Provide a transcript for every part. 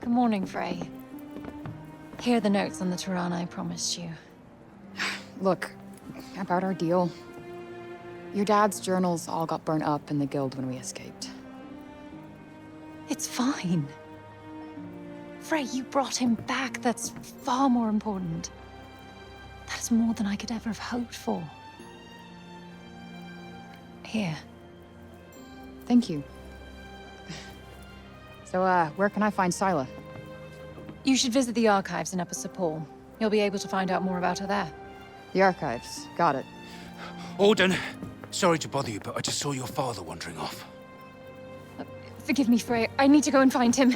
Good morning, Frey. Here are the notes on the Tirana I promised you. Look, about our deal. Your dad's journals all got burnt up in the guild when we escaped. It's fine. Frey, you brought him back. That's far more important. That's more than I could ever have hoped for. Here. Thank you. So, where can I find Scylla? You should visit the archives in Upper Cipal. You'll be able to find out more about her there. The archives. Got it. Auden, sorry to bother you, but I just saw your father wandering off. Forgive me, Frey. I need to go and find him.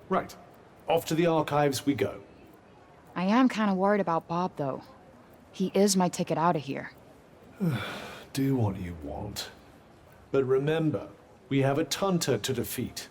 Right. Off to the archives we go. I am kind of worried about Bob, though. He is my ticket out of here. Do what you want. But remember, we have a Tunter to defeat.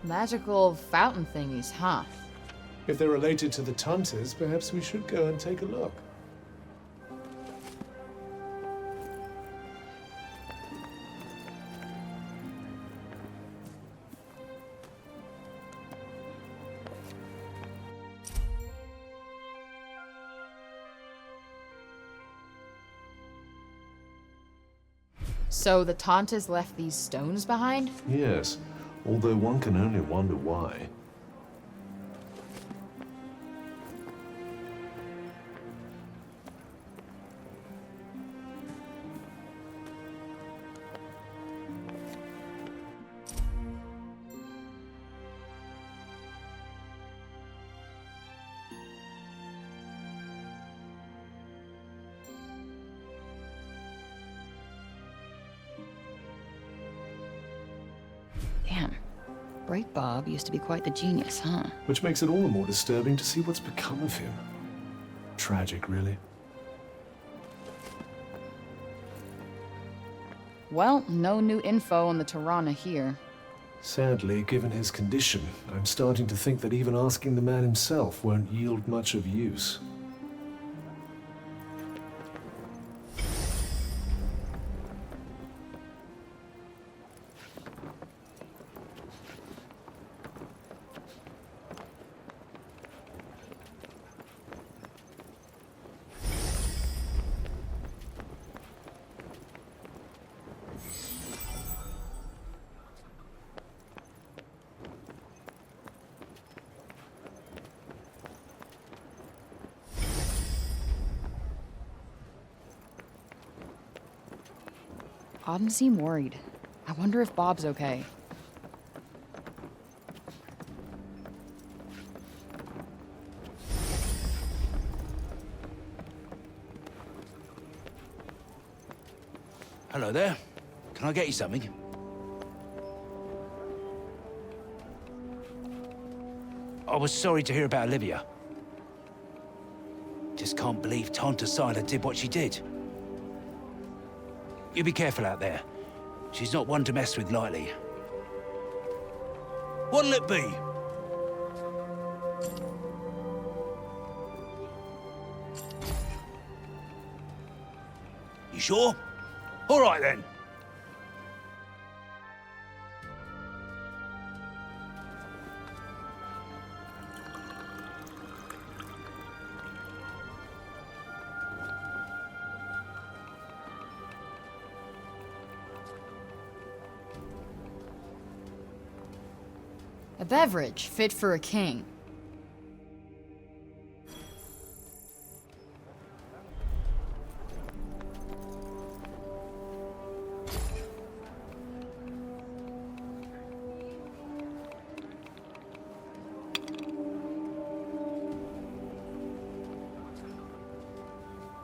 Magical fountain thingies, huh? If they're related to the Tunters, perhaps we should go and take a look. So the Tauntas left these stones behind? Yes, although one can only wonder why. Damn. Bright Bob used to be quite the genius, huh? Which makes it all the more disturbing to see what's become of him. Tragic, really. Well, no new info on the Tirana here. Sadly, given his condition, I'm starting to think that even asking the man himself won't yield much of use. Todd seemed worried. I wonder if Bob's okay. Hello there. Can I get you something? I was sorry to hear about Olivia. Just can't believe Tanta Sila did what she did. You be careful out there. She's not one to mess with lightly. What'll it be? You sure? All right then. A beverage fit for a king.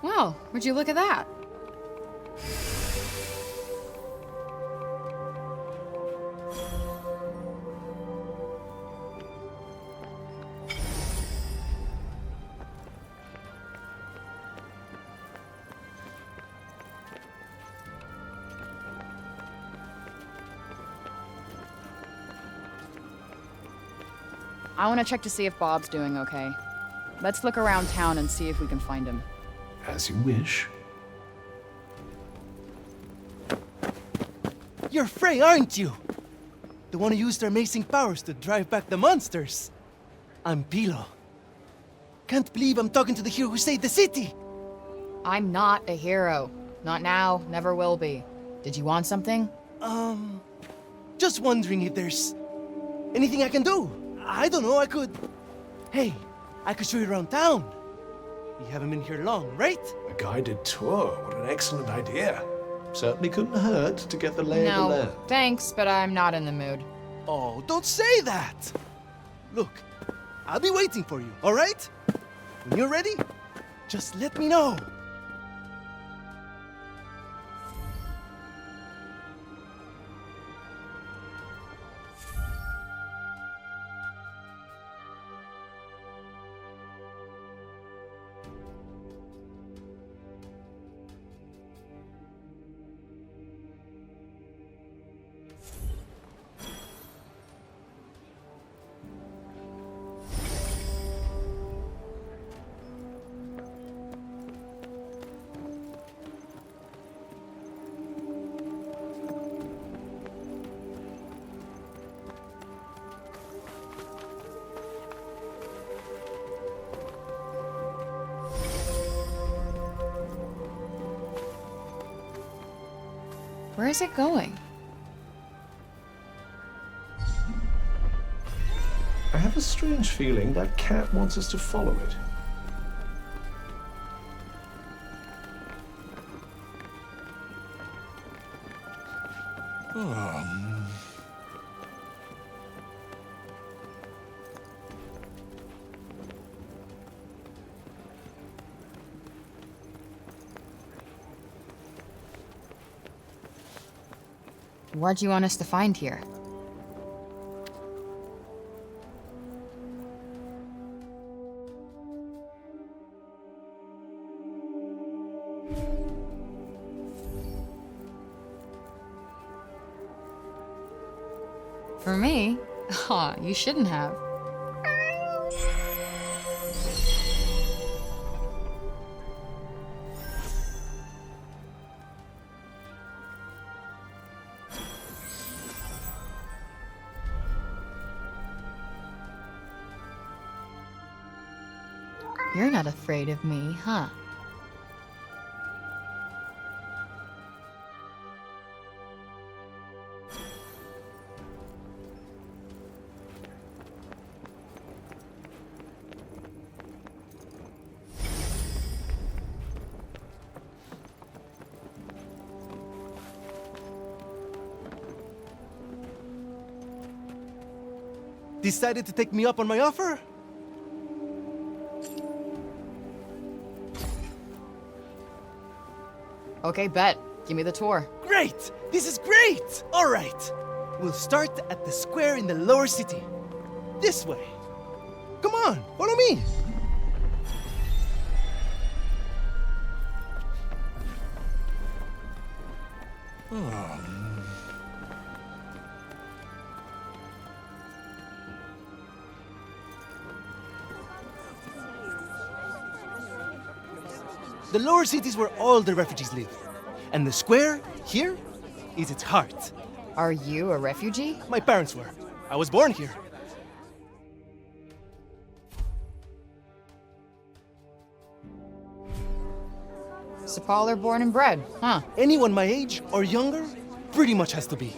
Wow, would you look at that? I want to check to see if Bob's doing okay. Let's look around town and see if we can find him. As you wish. You're Frey, aren't you? The one who used her amazing powers to drive back the monsters. I'm Pilo. Can't believe I'm talking to the hero who saved the city. I'm not a hero. Not now, never will be. Did you want something? Just wondering if there's anything I can do. I don't know, I could... Hey, I could show you around town. You haven't been here long, right? A guided tour, what an excellent idea. Certainly couldn't hurt to get the lay of the No, land. thanks, but I'm not in the mood. Oh, don't say that! Look, I'll be waiting for you, all right? When you're ready, just let me know. Where is it going? I have a strange feeling that cat wants us to follow it. What do you want us to find here? For me? Aw, you shouldn't have. You're not afraid of me, huh? Decided to take me up on my offer? Okay, bet. Give me the tour. Great! This is great! All right. We'll start at the square in the lower city. This way. Come on, follow me. The lower city is where all the refugees live. And the square, here, is its heart. Are you a refugee? My parents were. I was born here. Cipal are born and bred, huh? Anyone my age or younger pretty much has to be.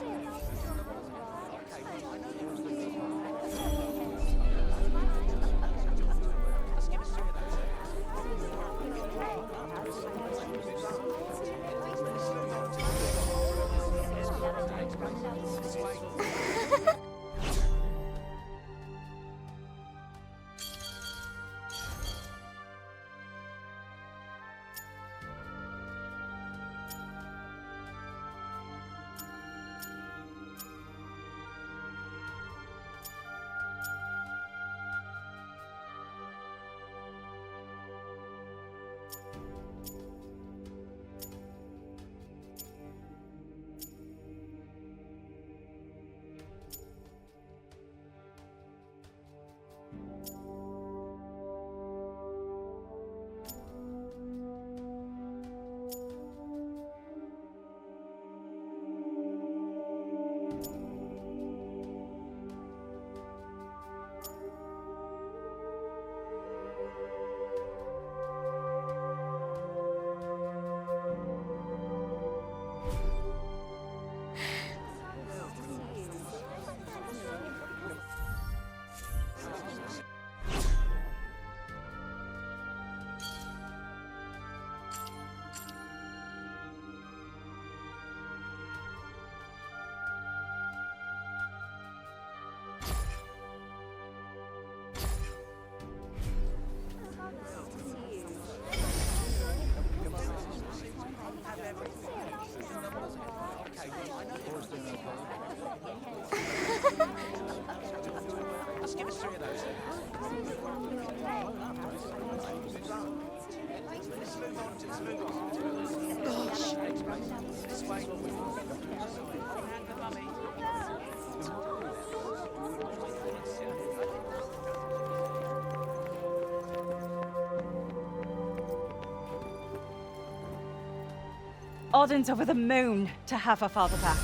Audin's over the moon to have her father back.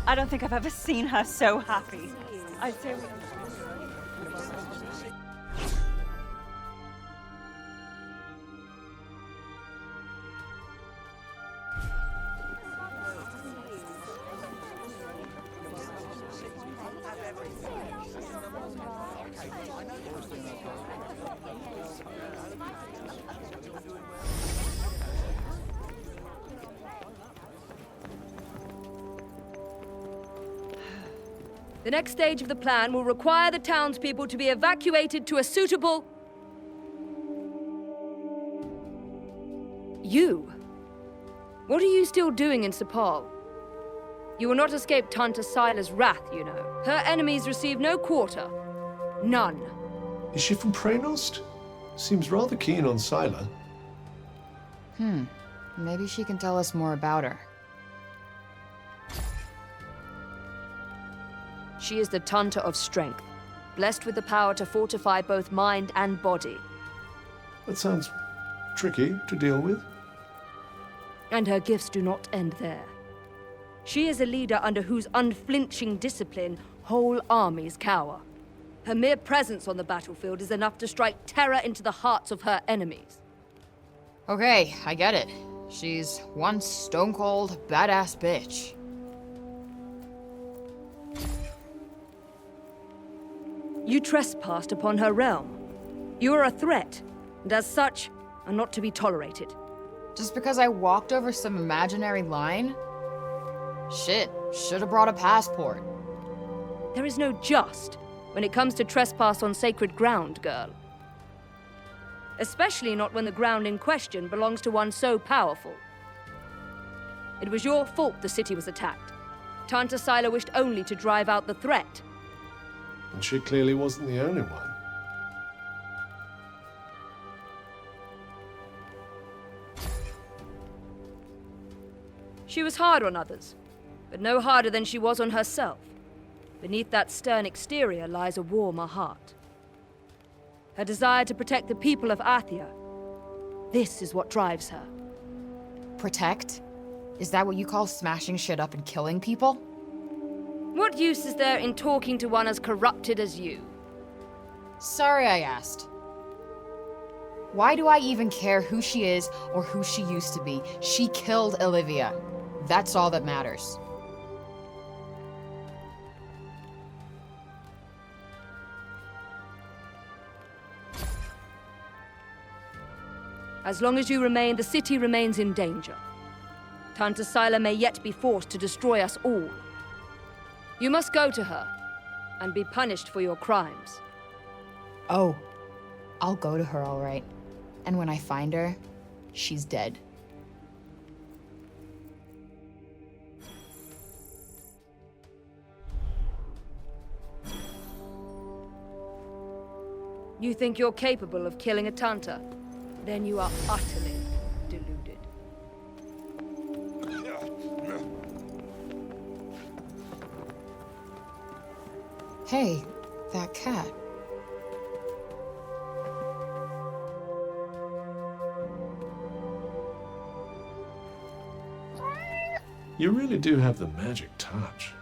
I don't think I've ever seen her so happy. I say The next stage of the plan will require the townspeople to be evacuated to a suitable... You? What are you still doing in Cipal? You will not escape Tanta Sila's wrath, you know. Her enemies receive no quarter. None. Is she from Praenost? Seems rather keen on Sila. Maybe she can tell us more about her. She is the Tanta of Strength, blessed with the power to fortify both mind and body. That sounds tricky to deal with. And her gifts do not end there. She is a leader under whose unflinching discipline whole armies cower. Her mere presence on the battlefield is enough to strike terror into the hearts of her enemies. Okay, I get it. She's one stone-cold, badass bitch. You trespassed upon her realm. You are a threat, and as such, are not to be tolerated. Just because I walked over some imaginary line? Shit, should've brought a passport. There is no just when it comes to trespass on sacred ground, girl. Especially not when the ground in question belongs to one so powerful. It was your fault the city was attacked. Tanta Sila wished only to drive out the threat. And she clearly wasn't the only one. She was hard on others, but no harder than she was on herself. Beneath that stern exterior lies a warmer heart. Her desire to protect the people of Athia. This is what drives her. Protect? Is that what you call smashing shit up and killing people? What use is there in talking to one as corrupted as you? Sorry I asked. Why do I even care who she is or who she used to be? She killed Olivia. That's all that matters. As long as you remain, the city remains in danger. Tanta Sila may yet be forced to destroy us all. You must go to her and be punished for your crimes. Oh, I'll go to her all right. And when I find her, she's dead. You think you're capable of killing a Tanta? Then you are utterly deluded. Hey, that cat. You really do have the magic touch.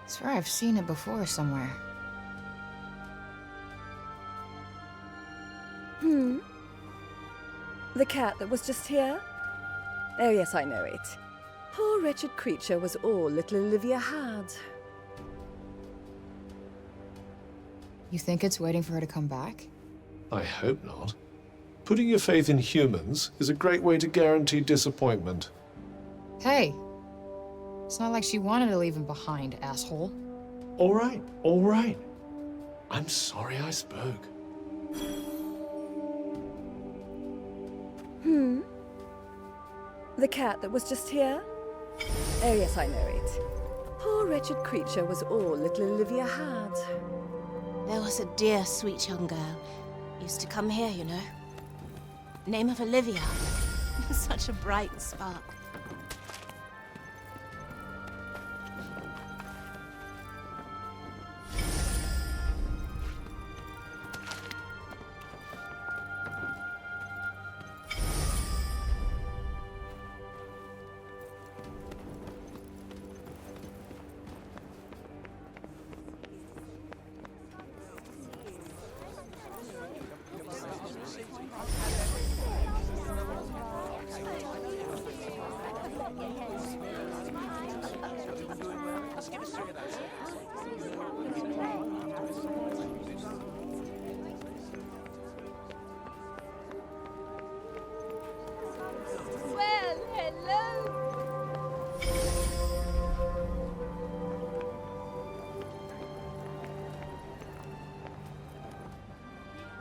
I swear I've seen it before somewhere. The cat that was just here? Oh yes, I know it. Poor wretched creature was all little Olivia had. You think it's waiting for her to come back? I hope not. Putting your faith in humans is a great way to guarantee disappointment. Hey, it's not like she wanted to leave him behind, asshole. All right, all right. I'm sorry I spoke. The cat that was just here? Oh yes, I know it. Poor wretched creature was all little Olivia had. There was a dear, sweet young girl. Used to come here, you know. Name of Olivia. Such a bright spark.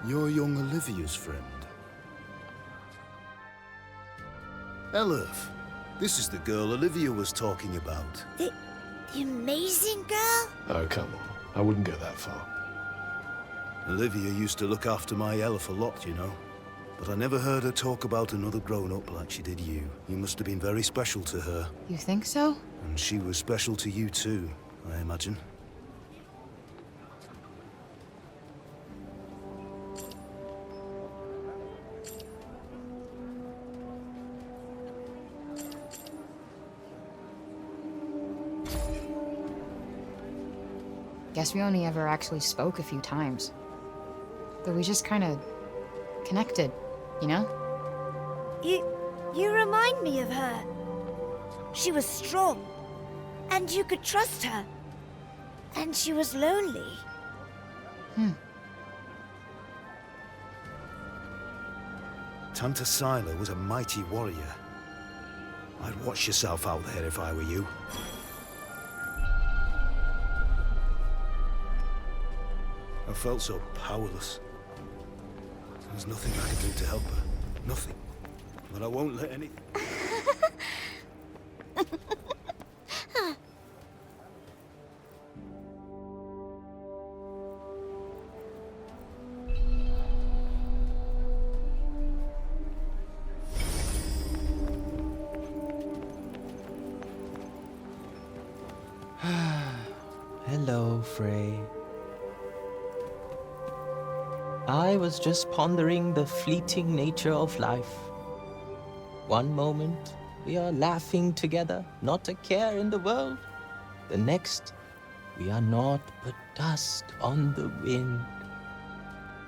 You're young Olivia's friend. Elif, this is the girl Olivia was talking about. The amazing girl? Oh, come on. I wouldn't go that far. Olivia used to look after my Elif a lot, you know. But I never heard her talk about another grown-up like she did you. You must have been very special to her. You think so? And she was special to you too, I imagine. Guess we only ever actually spoke a few times. But we just kind of connected, you know? You remind me of her. She was strong, and you could trust her. And she was lonely. Tanta Sila was a mighty warrior. I'd watch yourself out there if I were you. I felt so powerless. There was nothing I could do to help her. Nothing. But I won't let any... Hello, Frey. I was just pondering the fleeting nature of life. One moment, we are laughing together, not a care in the world. The next, we are naught but dust on the wind.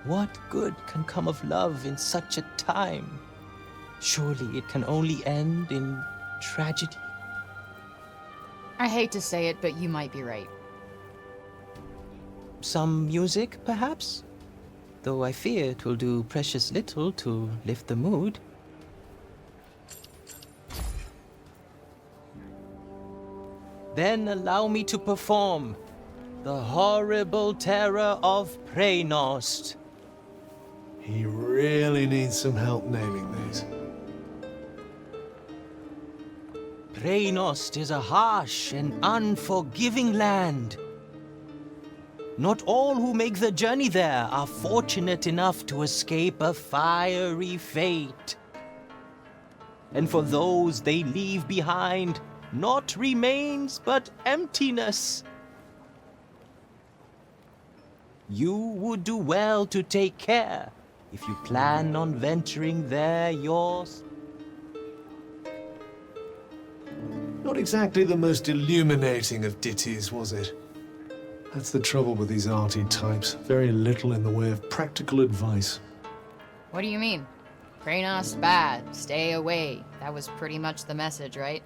What good can come of love in such a time? Surely it can only end in tragedy. I hate to say it, but you might be right. Some music, perhaps? Though I fear it will do precious little to lift the mood. Then allow me to perform the horrible terror of Preynost. He really needs some help naming these. Preynost is a harsh and unforgiving land. Not all who make the journey there are fortunate enough to escape a fiery fate. And for those they leave behind, not remains but emptiness. You would do well to take care if you plan on venturing there yours. Not exactly the most illuminating of ditties, was it? That's the trouble with these arty types. Very little in the way of practical advice. What do you mean? Preynost bad, stay away. That was pretty much the message, right?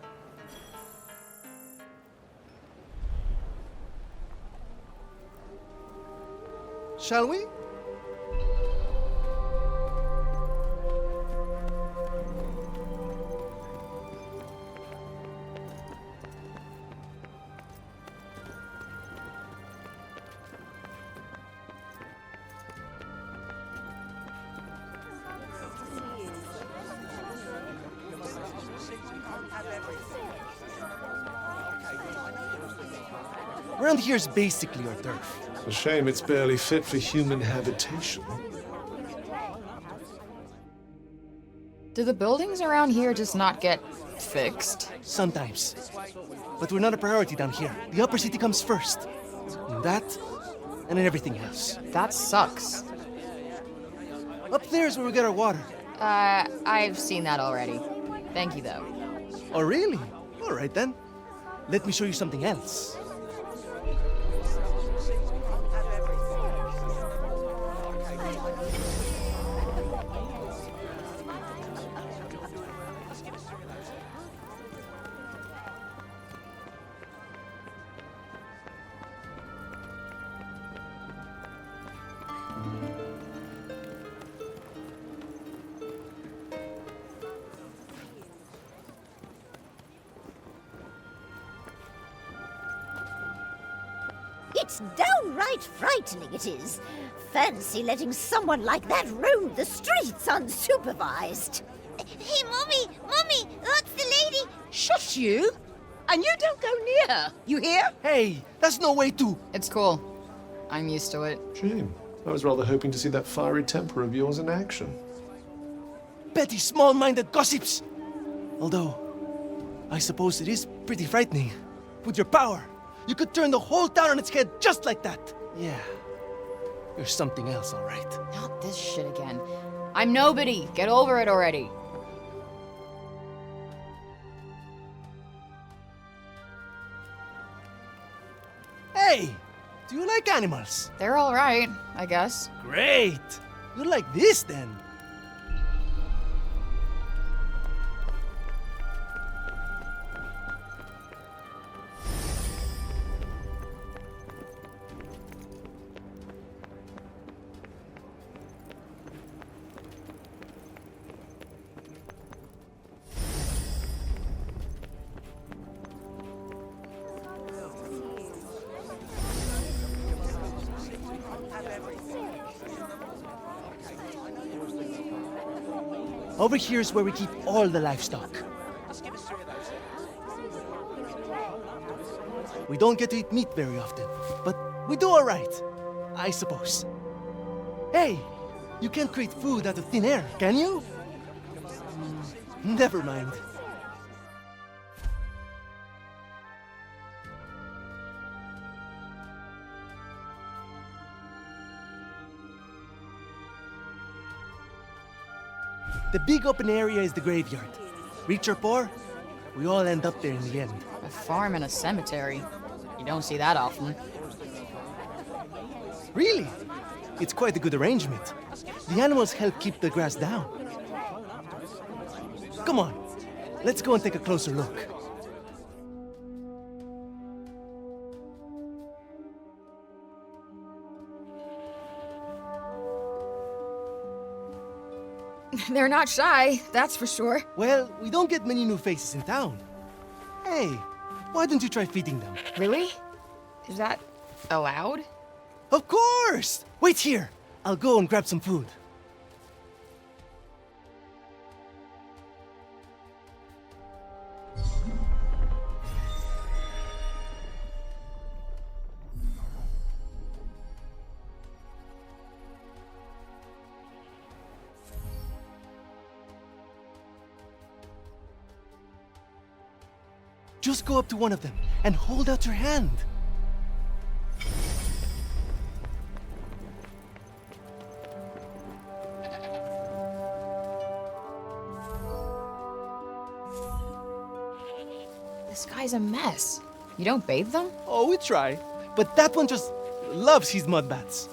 Shall we? Around here is basically our turf. It's a shame it's barely fit for human habitation. Do the buildings around here just not get fixed? Sometimes. But we're not a priority down here. The upper city comes first. And that, and then everything else. That sucks. Up there is where we get our water. I've seen that already. Thank you, though. Oh, really? All right, then. Let me show you something else. It's downright frightening, it is. Fancy letting someone like that roam the streets unsupervised. Hey, Mommy! Mommy! That's the lady! Shush you! And you don't go near her, you hear? Hey, that's no way to... It's cool. I'm used to it. Shame. I was rather hoping to see that fiery temper of yours in action. Petty, small-minded gossips! Although, I suppose it is pretty frightening. With your power, you could turn the whole town on its head just like that. Yeah, you're something else, all right. Not this shit again. I'm nobody. Get over it already. Hey, do you like animals? They're all right, I guess. Great! You like this, then? Over here is where we keep all the livestock. We don't get to eat meat very often, but we do all right, I suppose. Hey, you can't create food out of thin air, can you? Never mind. The big open area is the graveyard. Rich or poor, we all end up there in the end. A farm and a cemetery. You don't see that often. Really? It's quite a good arrangement. The animals help keep the grass down. Come on, let's go and take a closer look. They're not shy, that's for sure. Well, we don't get many new faces in town. Hey, why don't you try feeding them? Really? Is that allowed? Of course! Wait here. I'll go and grab some food. Just go up to one of them and hold out your hand. This guy's a mess. You don't bathe them? Oh, we try. But that one just loves his mud baths.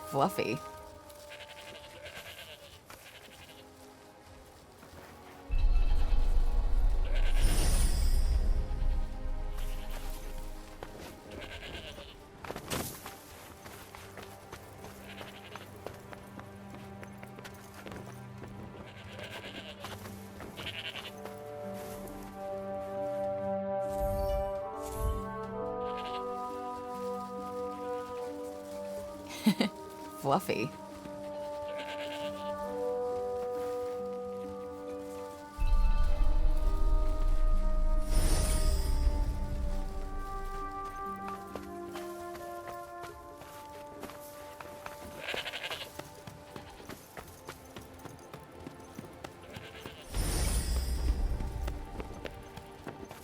Fluffy. Fluffy.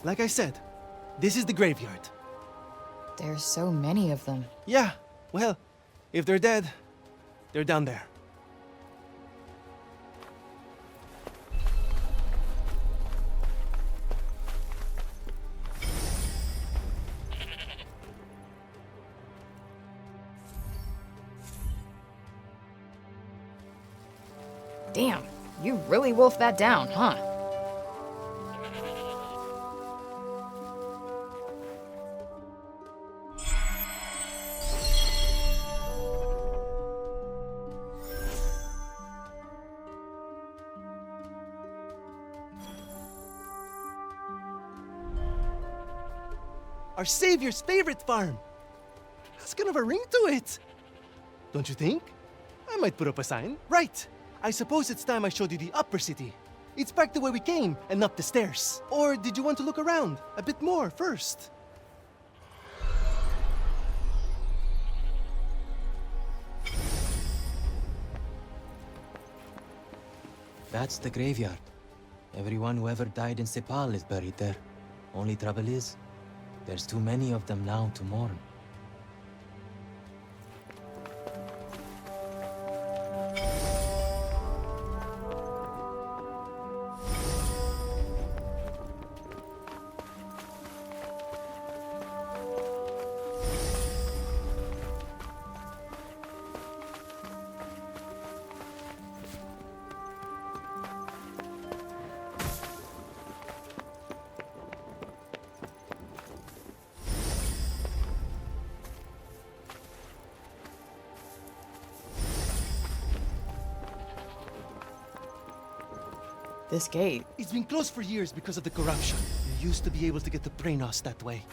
Like I said, this is the graveyard. There's so many of them. Yeah, well, if they're dead, they're down there. Damn, you really wolfed that down, huh? Our savior's favorite farm. Has kind of a ring to it. Don't you think? I might put up a sign. Right. I suppose it's time I showed you the upper city. It's back the way we came and up the stairs. Or did you want to look around a bit more first? That's the graveyard. Everyone who ever died in Cipal is buried there. Only trouble is, there's too many of them now to mourn. This gate. It's been closed for years because of the corruption. You used to be able to get to Praenos that way.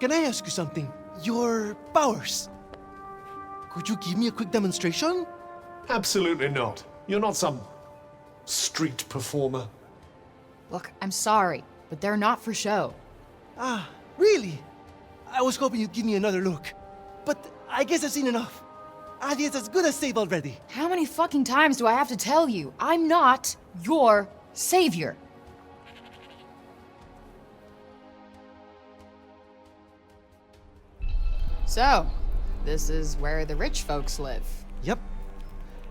Can I ask you something? Your powers. Could you give me a quick demonstration? Absolutely not. You're not some street performer. Look, I'm sorry, but they're not for show. Ah, really? I was hoping you'd give me another look. But I guess I've seen enough. Attie is as good as saved already. How many fucking times do I have to tell you? I'm not your savior. So, this is where the rich folks live. Yep.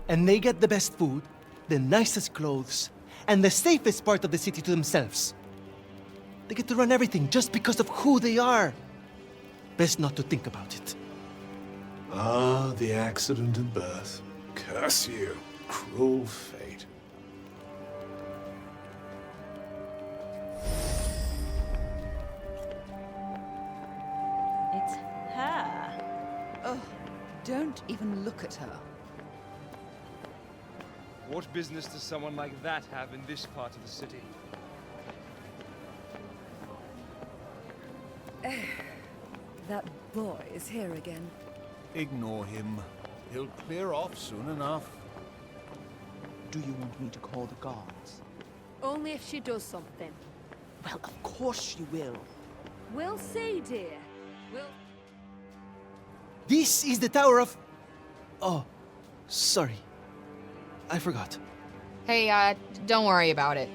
And they get the best food, the nicest clothes, and the safest part of the city to themselves. They get to run everything just because of who they are. Best not to think about it. Ah, the accident of birth. Curse you, cruel fate. It's her. Oh, don't even look at her. What business does someone like that have in this part of the city? That boy is here again. Ignore him. He'll clear off soon enough. Do you want me to call the guards? Only if she does something. Well, of course you will. We'll see, dear. We'll... This is the Tower of... Oh, sorry. I forgot. Hey, don't worry about it.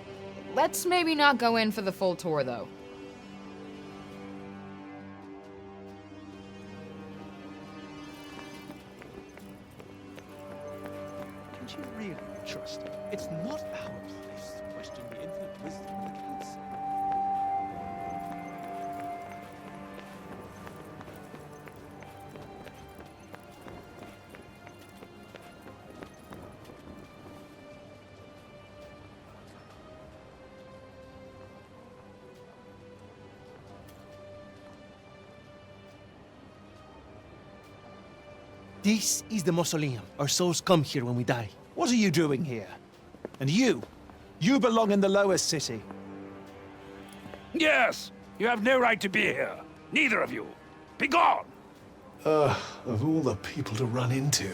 Let's maybe not go in for the full tour, though. Can't you really trust him? It's not our place to question the infinite wisdom of the council. This is the mausoleum. Our souls come here when we die. What are you doing here? And you? You belong in the lowest city. Yes! You have no right to be here. Neither of you. Be gone! Of all the people to run into.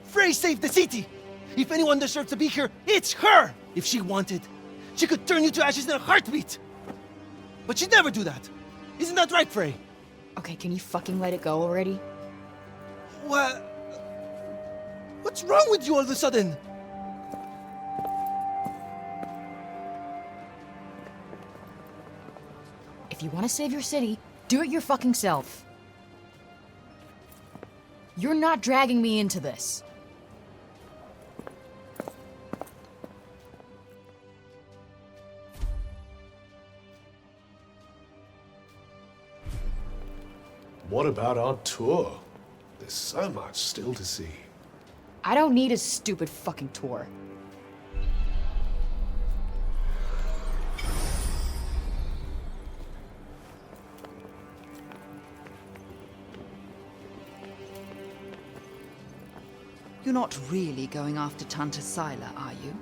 Frey saved the city! If anyone deserves to be here, it's her! If she wanted, she could turn you to ashes in a heartbeat! But she'd never do that. Isn't that right, Frey? Okay, can you fucking let it go already? What? What's wrong with you all of a sudden? If you want to save your city, do it your fucking self. You're not dragging me into this. What about our tour? There's so much still to see. I don't need a stupid fucking tour. You're not really going after Tanta Sila, are you?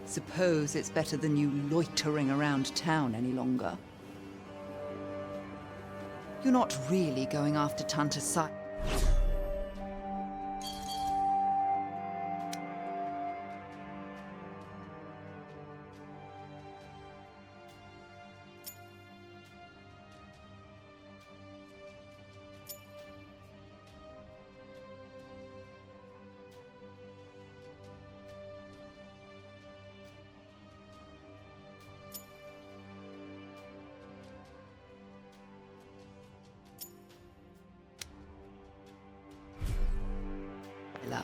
Suppose it's better than you loitering around town any longer. You're not really going after Tanta Sila.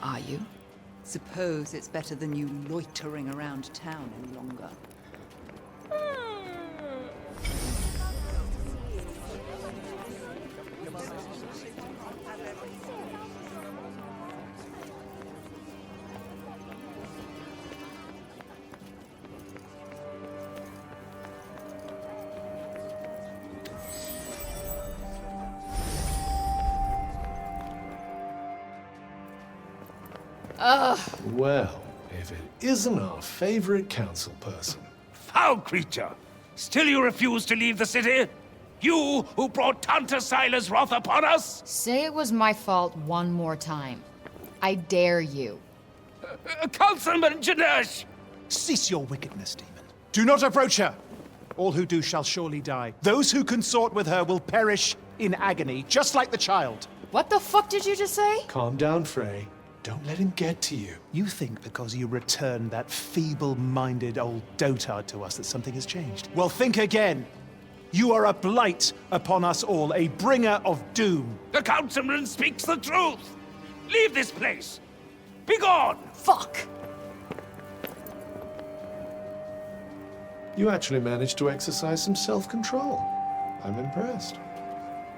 Are you? Suppose it's better than you loitering around town any longer. Well, if it isn't our favorite council person. Foul creature! Still you refuse to leave the city? You who brought Tanta Sila's wrath upon us? Say it was my fault one more time. I dare you. Councilman Janesh! Cease your wickedness, demon. Do not approach her! All who do shall surely die. Those who consort with her will perish in agony, just like the child. What the fuck did you just say? Calm down, Frey. Don't let him get to you. You think because you returned that feeble-minded old dotard to us that something has changed? Well, think again. You are a blight upon us all, a bringer of doom. The councilman speaks the truth! Leave this place! Be gone! Fuck! You actually managed to exercise some self-control. I'm impressed.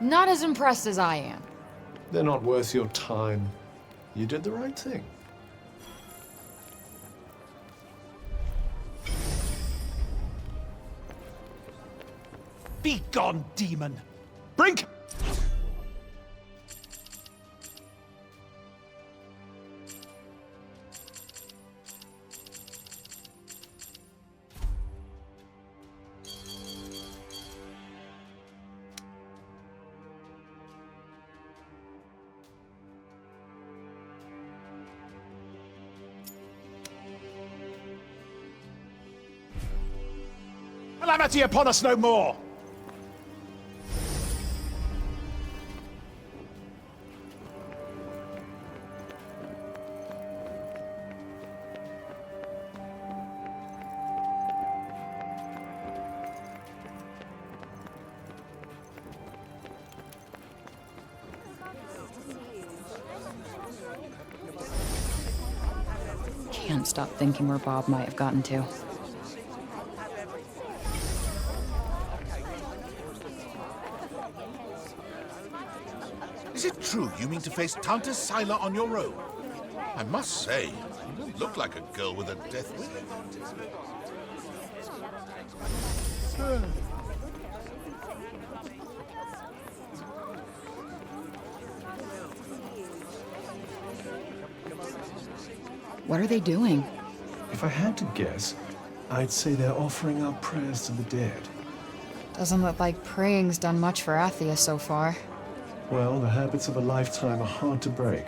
Not as impressed as I am. They're not worth your time. You did the right thing. Be gone, demon! Bring... Calamity upon us no more! Can't stop thinking where Bob might have gotten to. Is it true you mean to face Tanta Sila on your own? I must say, you don't look like a girl with a death wish. What are they doing? If I had to guess, I'd say they're offering up prayers to the dead. Doesn't look like praying's done much for Athia so far. Well, the habits of a lifetime are hard to break.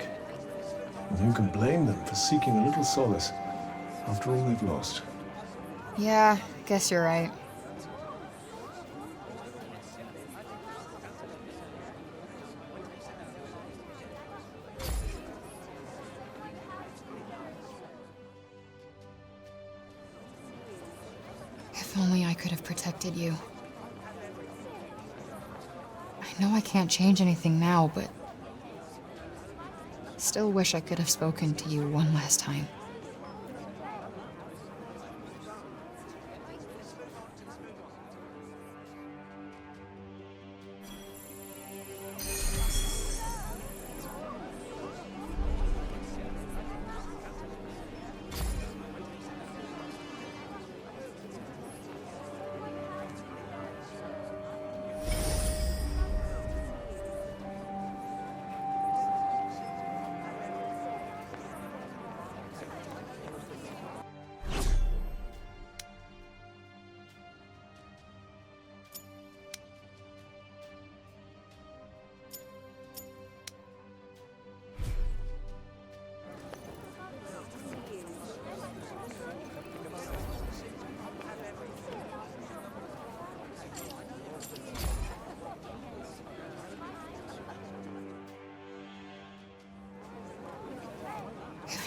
And who can blame them for seeking a little solace after all they've lost? Yeah, guess you're right. If only I could have protected you. I know I can't change anything now, but still wish I could have spoken to you one last time.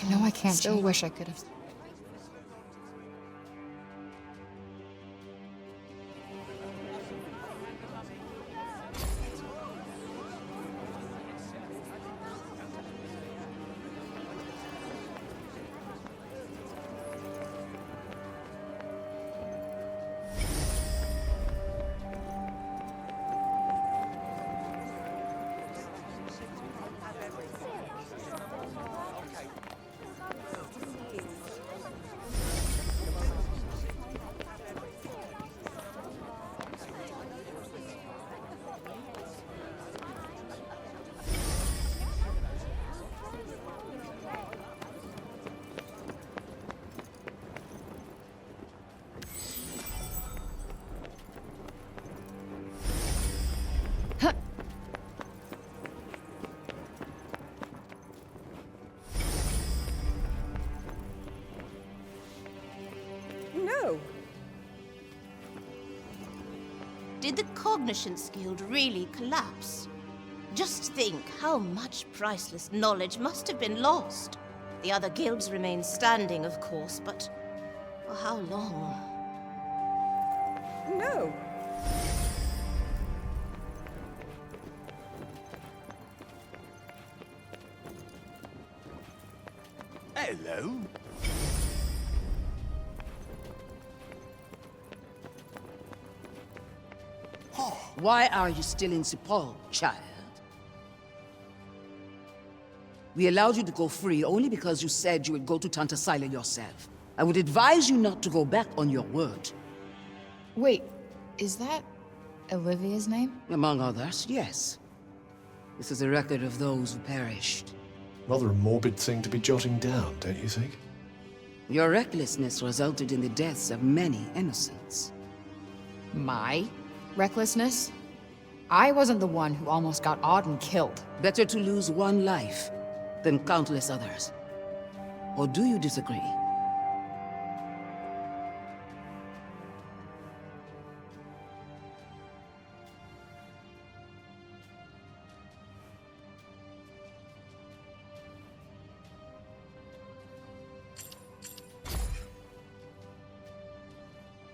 I know I can't. Still wish I could have. Did the Cognitions Guild really collapse? Just think how much priceless knowledge must have been lost. The other guilds remain standing, of course, but for how long? No. Hello? Why are you still in Cipal, child? We allowed you to go free only because you said you would go to Tanta Sila yourself. I would advise you not to go back on your word. Wait, is that Olivia's name? Among others, yes. This is a record of those who perished. Rather a morbid thing to be jotting down, don't you think? Your recklessness resulted in the deaths of many innocents. My recklessness? I wasn't the one who almost got Auden killed. Better to lose one life than countless others. Or do you disagree?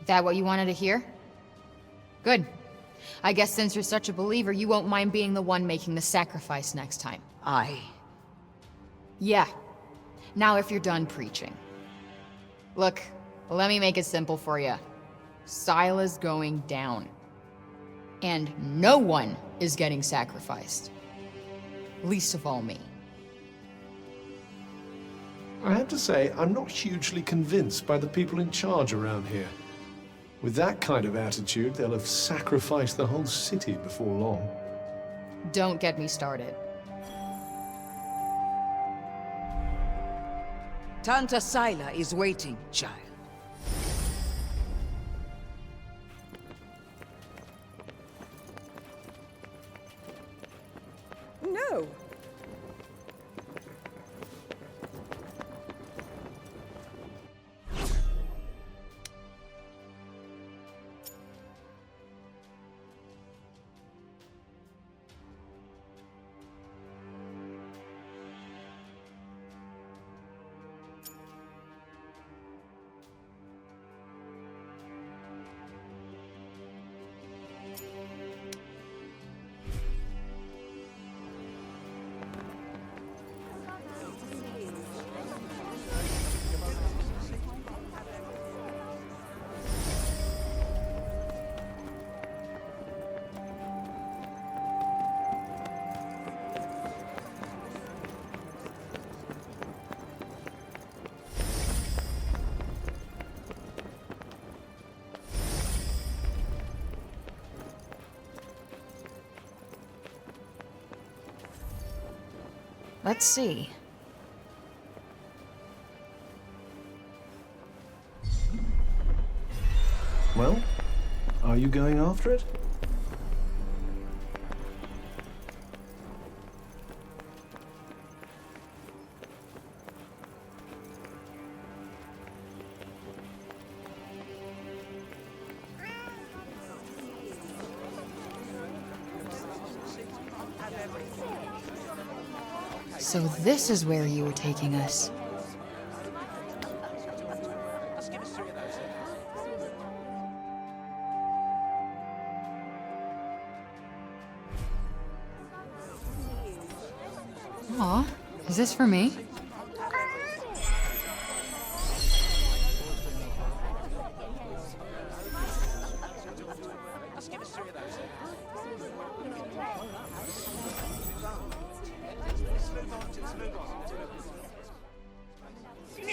That what you wanted to hear? Good. I guess since you're such a believer, you won't mind being the one making the sacrifice next time. Yeah. Now if you're done preaching. Look, let me make it simple for you. Sila's going down. And no one is getting sacrificed. Least of all me. I have to say, I'm not hugely convinced by the people in charge around here. With that kind of attitude, they'll have sacrificed the whole city before long. Don't get me started. Tanta Sila is waiting, child. Let's see. Well, are you going after it? So this is where you were taking us. Aw, is this for me?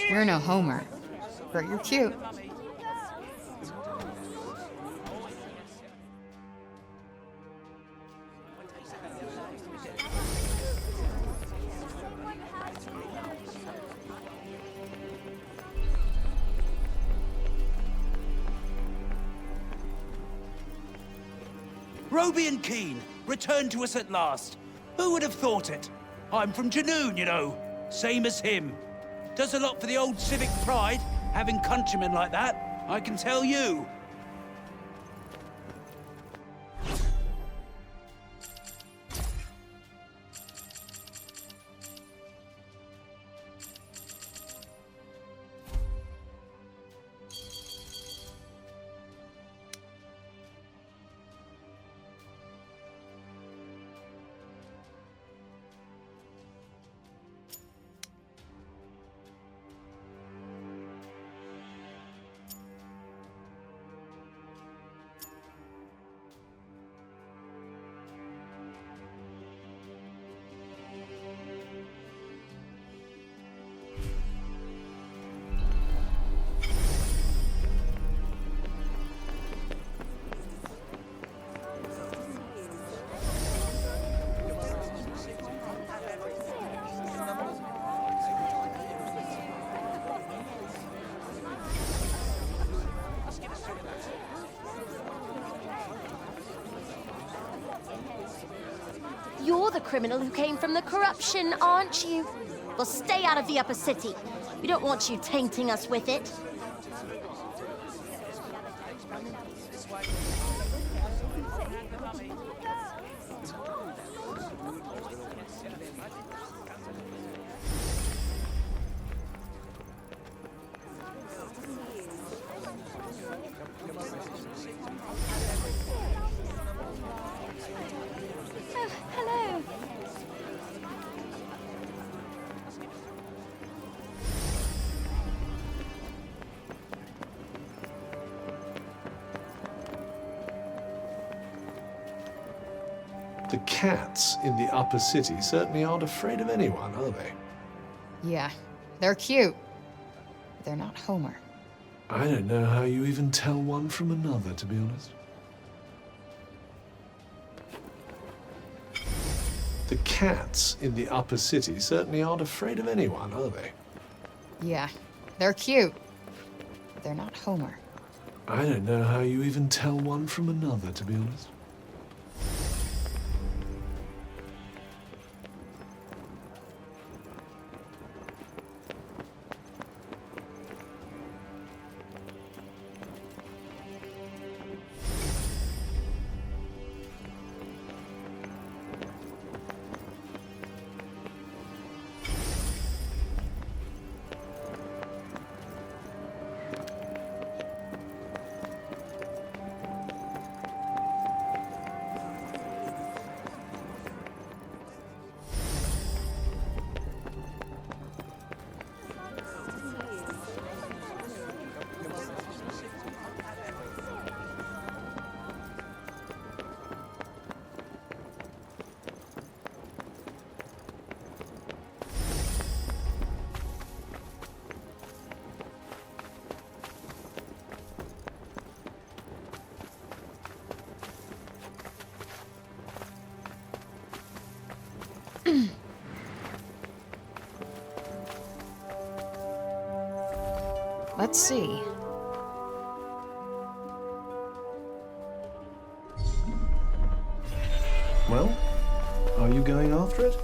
You're no Homer, but you're cute. Roby and Keen, returned to us at last. Who would have thought it? I'm from Janoon, you know. Same as him. Does a lot for the old civic pride, having countrymen like that, I can tell you. You're the criminal who came from the corruption, aren't you? Well, stay out of the upper city. We don't want you tainting us with it. The cats in the upper city certainly aren't afraid of anyone, are they? Yeah, they're cute. But they're not Homer. I don't know how you even tell one from another, to be honest. The cats in the upper city certainly aren't afraid of anyone, are they? Yeah, they're cute. But they're not Homer. I don't know how you even tell one from another, to be honest. let's see. Well, are you going after it?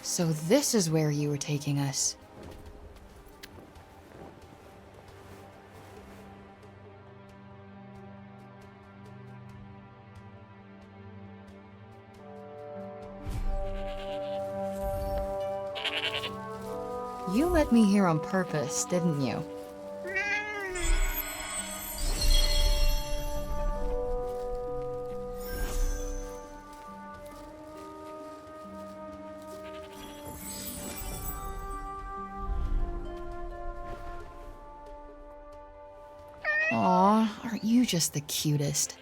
So this is where you were taking us. You let me here on purpose, didn't you? Aw, aren't you just the cutest?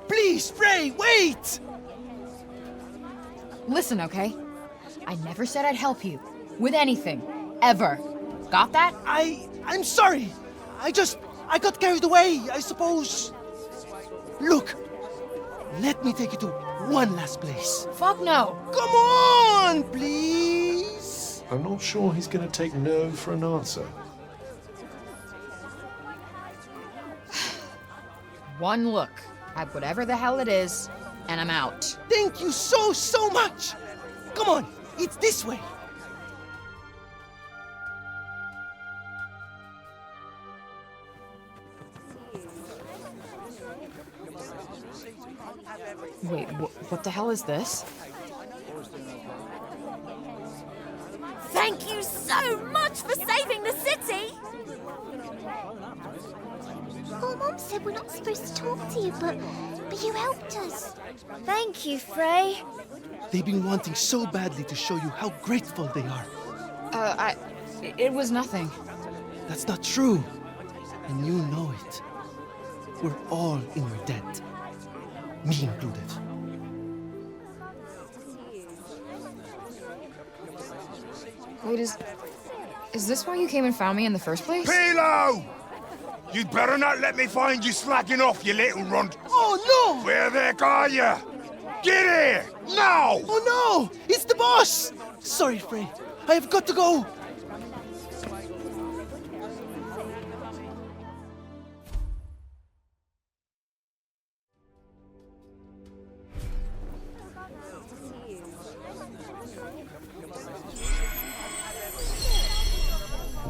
Please, Frey, wait! Listen, okay? I never said I'd help you. With anything. Ever. Got that? I'm sorry. I got carried away, I suppose. Look, let me take you to one last place. Fuck no. Come on, please. I'm not sure he's going to take no for an answer. One look at whatever the hell it is, and I'm out. Thank you so much. Come on, it's this way. Wait, what the hell is this? Thank you so much for saving the city! Oh, Mom said we're not supposed to talk to you, but you helped us. Thank you, Frey. They've been wanting so badly to show you how grateful they are. It was nothing. That's not true. And you know it. We're all in your debt. Me included. Wait, is this why you came and found me in the first place? Pilo! You'd better not let me find you slacking off, you little runt. Oh, no! Where the heck are you? Get here! Now! Oh, no! It's the boss! Sorry, Frey. I have got to go.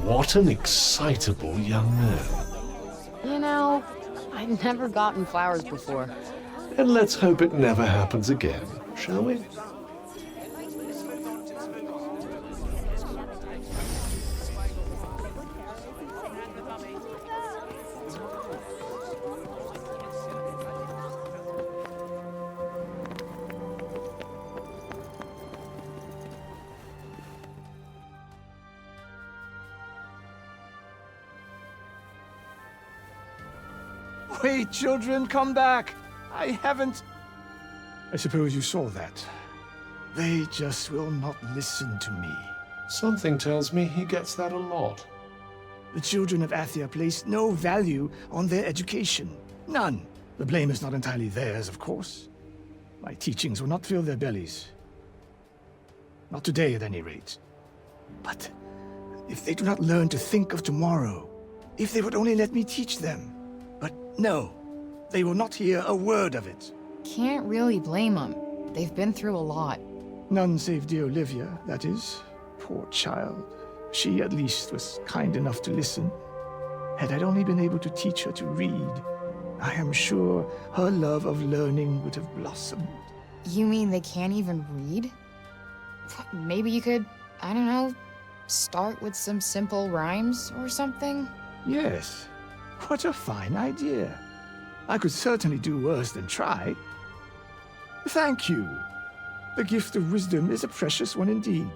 What an excitable young man. You know, I've never gotten flowers before. And let's hope it never happens again, shall we? Wait, children, come back. I haven't... I suppose you saw that. They just will not listen to me. Something tells me he gets that a lot. The children of Atия place no value on their education. None. The blame is not entirely theirs, of course. My teachings will not fill their bellies. Not today, at any rate. But if they do not learn to think of tomorrow, if they would only let me teach them. But no, they will not hear a word of it. Can't really blame them. They've been through a lot. None save dear Olivia, that is. Poor child. She, at least, was kind enough to listen. Had I only been able to teach her to read, I am sure her love of learning would have blossomed. You mean they can't even read? Maybe you could, I don't know, start with some simple rhymes or something? Yes. What a fine idea. I could certainly do worse than try. Thank you. The gift of wisdom is a precious one indeed.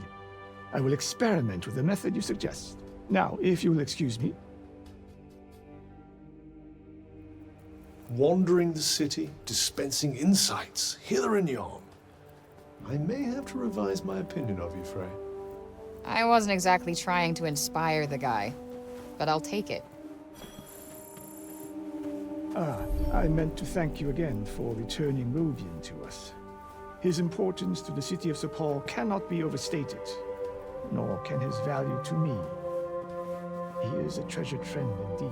I will experiment with the method you suggest. Now, if you will excuse me. Wandering the city, dispensing insights, hither and yon. I may have to revise my opinion of you, Frey. I wasn't exactly trying to inspire the guy, but I'll take it. I meant to thank you again for returning Rovian to us. His importance to the city of Cipal cannot be overstated, nor can his value to me. He is a treasured friend indeed.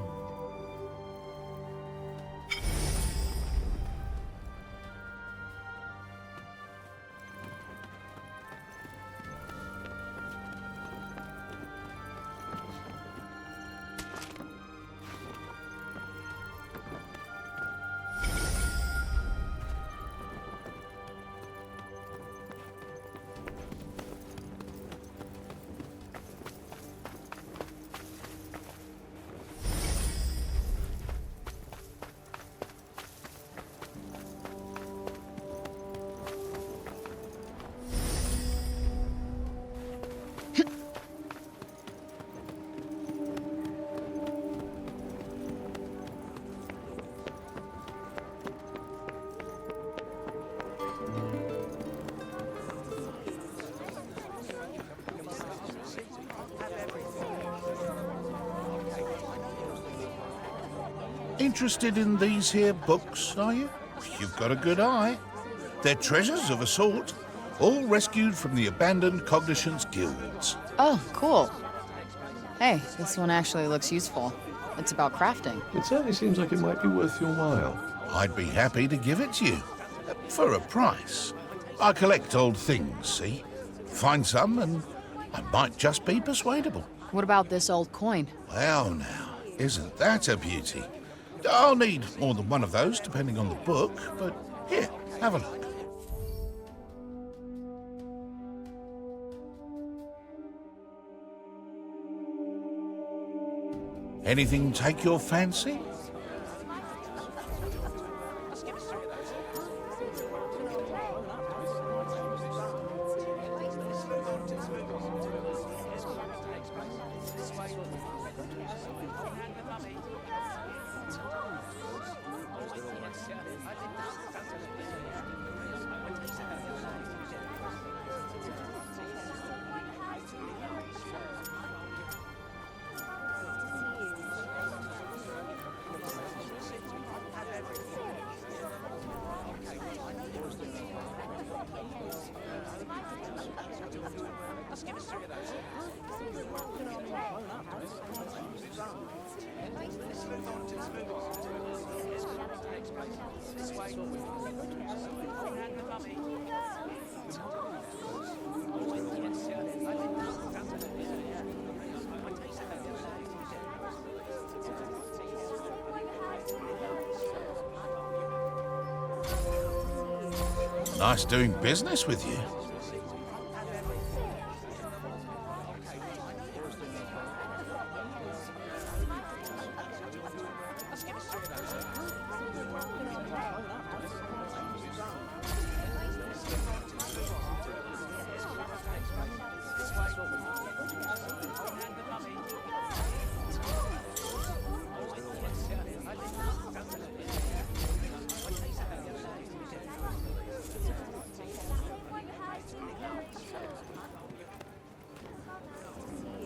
Interested in these here books, are you? You've got a good eye. They're treasures of a sort, all rescued from the abandoned Cognitions guilds. Oh, cool. Hey, this one actually looks useful. It's about crafting. It certainly seems like it might be worth your while. I'd be happy to give it to you. For a price. I collect old things, see? Find some and I might just be persuadable. What about this old coin? Well now, isn't that a beauty? I'll need more than one of those, depending on the book, but here, have a look. Anything take your fancy? Nice doing business with you.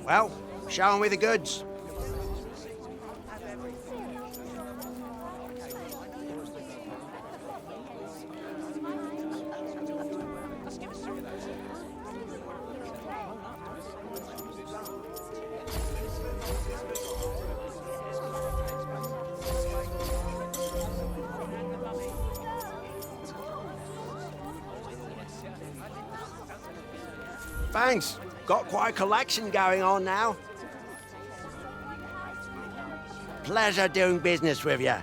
Well, show 'em me the goods. Thanks. Got quite a collection going on now. Pleasure doing business with you.